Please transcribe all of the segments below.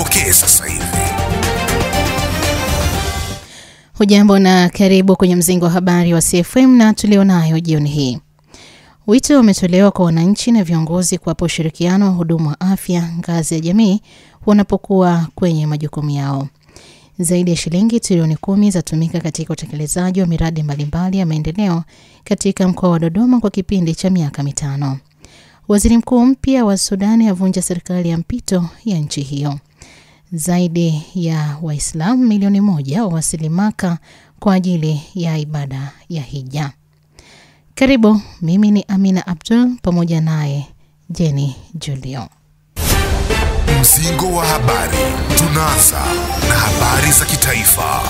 Tupokee sasa hivi. Hujambo na karibu kwenye mzingo wa habari wa CFM na tulionayo jioni hii. Wito umetolewa kwa wananchi na viongozi kuwapa ushirikiano wa hudumu wa afya ngazi ya jamii wanapokuwa kwenye majukumu yao. Zaidi ya shilingi trilioni 10 zatumika katika utekelezaji wa miradi mbalimbali ya maendeleo katika mkoa wa Dodoma kwa kipindi cha miaka 5. Waziri Mkuu mpya wa Sudani avunja serikali ya mpito ya nchi hiyo. Zaidi ya Waislamu milioni 1 wawasili Maka kwa ajili ya ibada ya hija. Karibu, mimi ni Amina Abdul pamoja naye Jenny Julio. Mzingo wa habari, tunaanza na habari za kitaifa.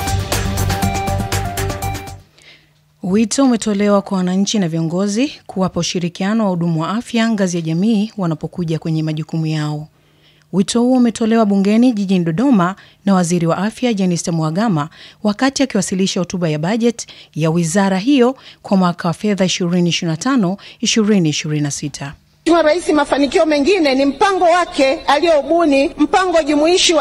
Wito umetolewa kwa wananchi na viongozi kuwapa ushirikiano wa hudumu wa afya ngazi ya jamii wanapokuja kwenye majukumu yao. Wito huo umetolewa bungeni jijini Dodoma na Waziri wa Afya Jenista Mhagama wakati akiwasilisha hotuba ya bajeti ya wizara hiyo kwa mwaka wa fedha 2025-2026. Mheshimiwa Rais, mafanikio mengine ni mpango wake aliobuni, mpango jumuishi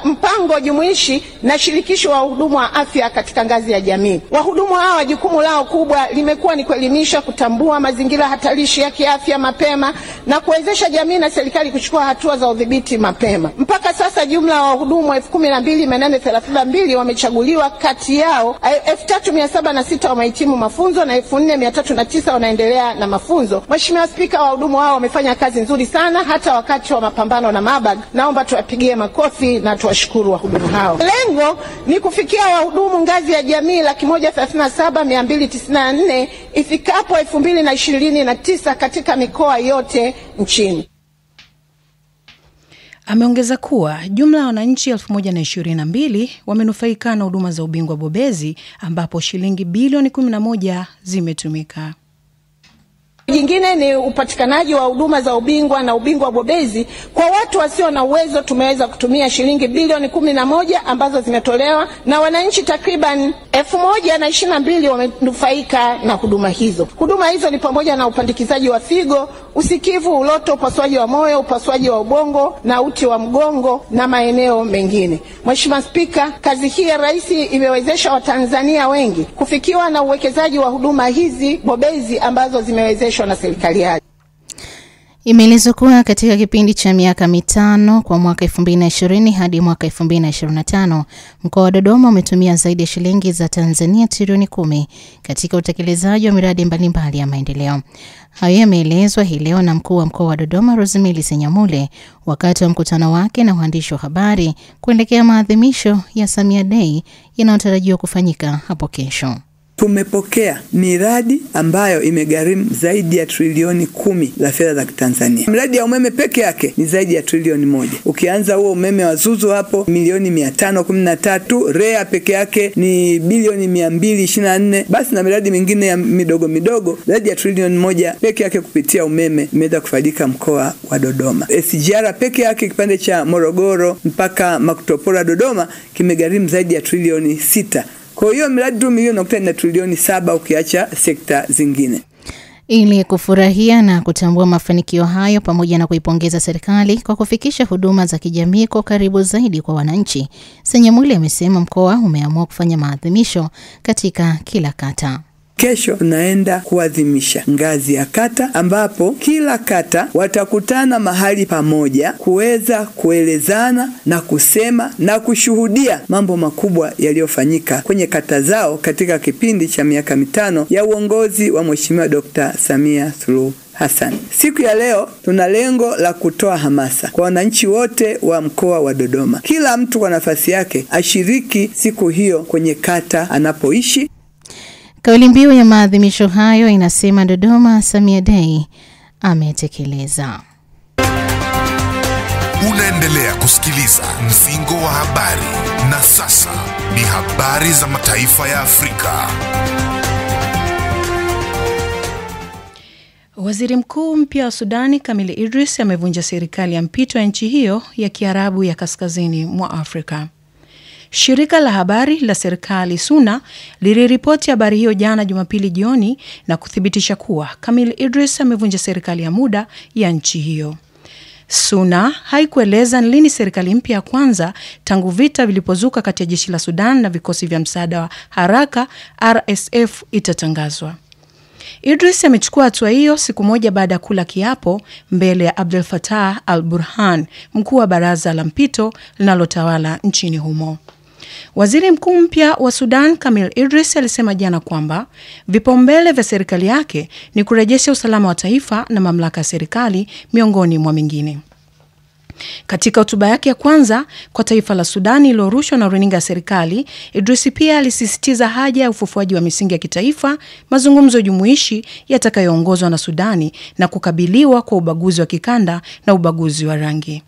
mpango jumuishi na shirikisho wa hudumu wa afya katika ngazi ya jamii. Wahudumu hawa jukumu lao kubwa limekuwa ni kuelimisha, kutambua mazingira hatarishi ya kiafya mapema na kuwezesha jamii na serikali kuchukua hatua za udhibiti mapema. Mpaka sasa jumla ya wahudumu 12,832 wamechaguliwa, kati yao 3,706 wamehitimu mafunzo na 4,309 wanaendelea na mafunzo. Mheshimiwa Spika, wahudumu hao wamefanya kazi nzuri sana hata wakati wa mapambano na mabag. Naomba tuwapigie makofi na tuwashukuru wahudumu hao. Lengo ni kufikia wahudumu ngazi ya jamii 137,294 ifikapo 2029 katika mikoa yote nchini. Ameongeza kuwa jumla ya wananchi 1022 wamenufaika na huduma za ubingwa bobezi ambapo shilingi bilioni 11 zimetumika. Jingine ni upatikanaji wa huduma za ubingwa na ubingwa bobezi kwa watu wasio na uwezo. Tumeweza kutumia shilingi bilioni 11 ambazo zimetolewa na wananchi takriban 1022 wamenufaika na huduma hizo. Huduma hizo ni pamoja na upandikizaji wa figo, usikivu, uloto, upasuaji wa moyo, upasuaji wa ubongo na uti wa mgongo na maeneo mengine. Mheshimiwa Spika, kazi hii ya Rais imewezesha Watanzania wengi kufikiwa na uwekezaji wa huduma hizi bobezi ambazo zimewezeshwa na serikali yake. Imeelezwa kuwa katika kipindi cha miaka 5 kwa mwaka 2020 hadi mwaka 2025, mkoa wa Dodoma umetumia zaidi ya shilingi za Tanzania trilioni 10 katika utekelezaji wa miradi mbalimbali ya maendeleo. Hayo yameelezwa hii leo na mkuu wa mkoa wa Dodoma Rosemary Senyamule wakati wa mkutano wake na waandishi wa habari kuelekea maadhimisho ya Samia Day yanayotarajiwa kufanyika hapo kesho. Tumepokea miradi ambayo imegharimu zaidi ya trilioni 10 za fedha za Tanzania. Miradi ya umeme peke yake ni zaidi ya trilioni 1. Ukianza huo umeme wa Zuzu hapo milioni 513, REA peke yake ni bilioni 224, basi na miradi mingine ya midogo midogo zaidi ya trilioni 1 peke yake kupitia umeme imeweza kufaidika mkoa wa Dodoma. SGR peke yake kipande cha Morogoro mpaka Makutopora Dodoma kimegharimu zaidi ya trilioni 6. Kwa hiyo miradi tu milioni na trilioni 7 ukiacha sekta zingine. Ili kufurahia na kutambua mafanikio hayo pamoja na kuipongeza serikali kwa kufikisha huduma za kijamii kwa karibu zaidi kwa wananchi, Senyamule amesema mkoa umeamua kufanya maadhimisho katika kila kata. Kesho tunaenda kuadhimisha ngazi ya kata ambapo kila kata watakutana mahali pamoja kuweza kuelezana na kusema na kushuhudia mambo makubwa yaliyofanyika kwenye kata zao katika kipindi cha miaka 5 ya uongozi wa Mheshimiwa Dr. Samia Suluhu Hassan. Siku ya leo tuna lengo la kutoa hamasa kwa wananchi wote wa mkoa wa Dodoma. Kila mtu kwa nafasi yake ashiriki siku hiyo kwenye kata anapoishi. Kauli mbiu ya maadhimisho hayo inasema Dodoma Samia Day ametekeleza. Unaendelea kusikiliza mzingo wa habari, na sasa ni habari za mataifa ya Afrika. Waziri Mkuu mpya wa Sudani Kamili Idris amevunja serikali ya mpito ya nchi hiyo ya Kiarabu ya kaskazini mwa Afrika. Shirika la habari la serikali SUNA liliripoti habari hiyo jana Jumapili jioni na kuthibitisha kuwa Kamili Idris amevunja serikali ya muda ya nchi hiyo. SUNA haikueleza lini serikali mpya ya kwanza tangu vita vilipozuka kati ya jeshi la Sudan na vikosi vya msaada wa haraka RSF itatangazwa. Idris amechukua hatua hiyo siku moja baada ya kula kiapo mbele ya Abdel Fattah al-Burhan, mkuu wa baraza la mpito linalotawala nchini humo. Waziri mkuu mpya wa Sudan Kamil Idris alisema jana kwamba vipaumbele vya serikali yake ni kurejesha usalama wa taifa na mamlaka ya serikali miongoni mwa mengine. Katika hotuba yake ya kwanza kwa taifa la Sudani iliyorushwa na runinga ya serikali, Idris pia alisisitiza haja ya ufufuaji wa misingi ya kitaifa, mazungumzo jumuishi yatakayoongozwa na Sudani na kukabiliwa kwa ubaguzi wa kikanda na ubaguzi wa rangi.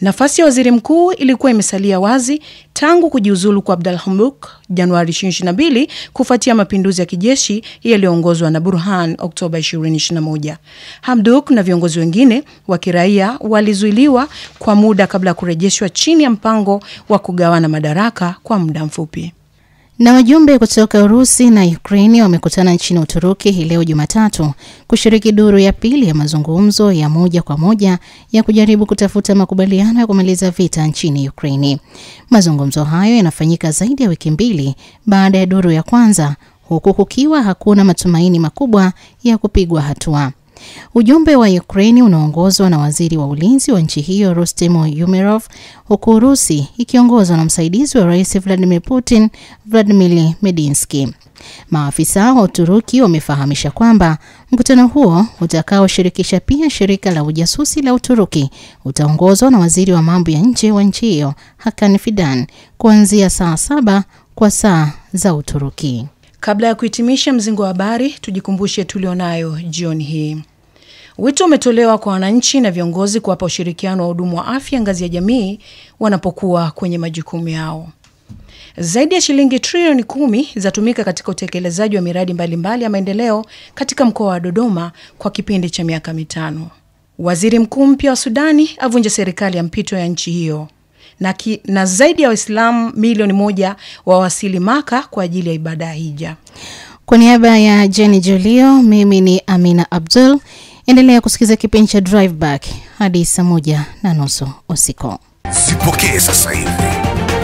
Nafasi ya waziri mkuu ilikuwa imesalia wazi tangu kujiuzulu kwa Abdel Hamdok Januari 2022 kufuatia mapinduzi ya kijeshi yaliyoongozwa na Burhan Oktoba 2021. Hamdok na viongozi wengine wa kiraia walizuiliwa kwa muda kabla ya kurejeshwa chini ya mpango wa kugawana madaraka kwa muda mfupi. Na wajumbe kutoka Urusi na Ukraine wamekutana nchini Uturuki hii leo Jumatatu kushiriki duru ya pili ya mazungumzo ya moja kwa moja ya kujaribu kutafuta makubaliano ya kumaliza vita nchini Ukraine. Mazungumzo hayo yanafanyika zaidi ya wiki mbili baada ya duru ya kwanza, huku kukiwa hakuna matumaini makubwa ya kupigwa hatua. Ujumbe wa Ukraine unaongozwa na waziri wa ulinzi wa nchi hiyo Rustem Umerov, huku Urusi ikiongozwa na msaidizi wa Rais Vladimir Putin, Vladimir Medinsky. Maafisa wa Uturuki wamefahamisha kwamba mkutano huo utakaoshirikisha pia shirika la ujasusi la Uturuki utaongozwa na waziri wa mambo ya nje wa nchi hiyo Hakan Fidan kuanzia saa 7 kwa saa za Uturuki. Kabla ya kuhitimisha mzingo wa habari, tujikumbushe tulionayo jioni hii. Wito umetolewa kwa wananchi na viongozi kuwapa ushirikiano wa hudumu wa afya ngazi ya jamii wanapokuwa kwenye majukumu yao. Zaidi ya shilingi trilioni 10 zatumika katika utekelezaji wa miradi mbalimbali ya maendeleo katika mkoa wa Dodoma kwa kipindi cha miaka 5. Waziri mkuu mpya wa Sudani avunja serikali ya mpito ya nchi hiyo. Na zaidi ya Waislamu milioni 1 wawasili Maka kwa ajili ya ibada ya hija. Kwa niaba ya Jenny Julio, mimi ni Amina Abdul. Endelea kusikiza kipindi cha Drive Back hadi saa 1:30 usiku. Zipokee sasa hivi.